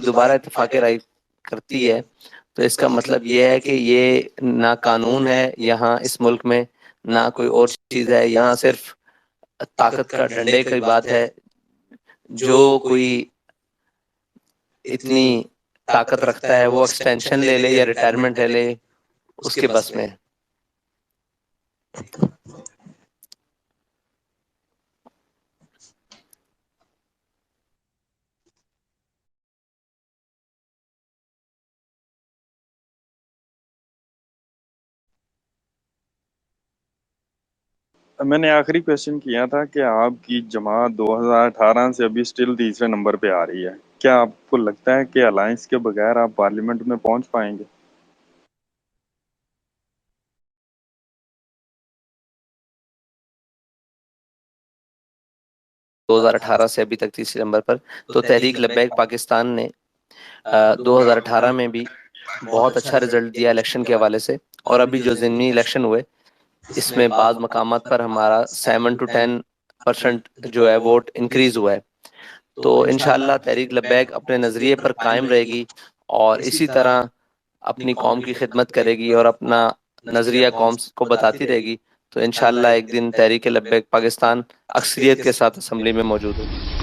دوبارہ اتفاق رائے کرتی ہے تو اس کا مطلب یہ ہے کہ یہ نہ قانون ہے یہاں اس ملک میں، نہ کوئی اور چیز ہے، یہاں صرف طاقت کا ڈنڈے کی بات ہے۔ جو کوئی اتنی طاقت رکھتا ہے وہ ایکسٹینشن لے لے یا ریٹائرمنٹ لے لے، اس کے بس میں ہے۔ میں نے آخری کویشچن کیا تھا کہ آپ کی جماعت 2018 سے ابھی سٹل تیسرے نمبر پہ آ رہی ہے، کیا آپ کو لگتا ہے کہ الائنس کے بغیر آپ پارلیمنٹ میں پہنچ پائیں گے؟ 2018 سے ابھی تک تیسرے نمبر پر، تو تحریک لبیک پاکستان نے 2018 میں بھی بہت اچھا رزلٹ دیا الیکشن کے حوالے سے، اور ابھی جو ضمنی الیکشن ہوئے اس میں بعض مقامات پر ہمارا 7 to 10% جو ہے ووٹ انکریز ہوا ہے۔ تو انشاءاللہ تحریک لبیک اپنے نظریے پر قائم رہے گی اور اسی طرح اپنی قوم کی خدمت کرے گی اور اپنا نظریہ قوم کو بتاتی رہے گی، تو انشاءاللہ ایک دن تحریک لبیک پاکستان اکثریت کے ساتھ اسمبلی میں موجود ہوگی۔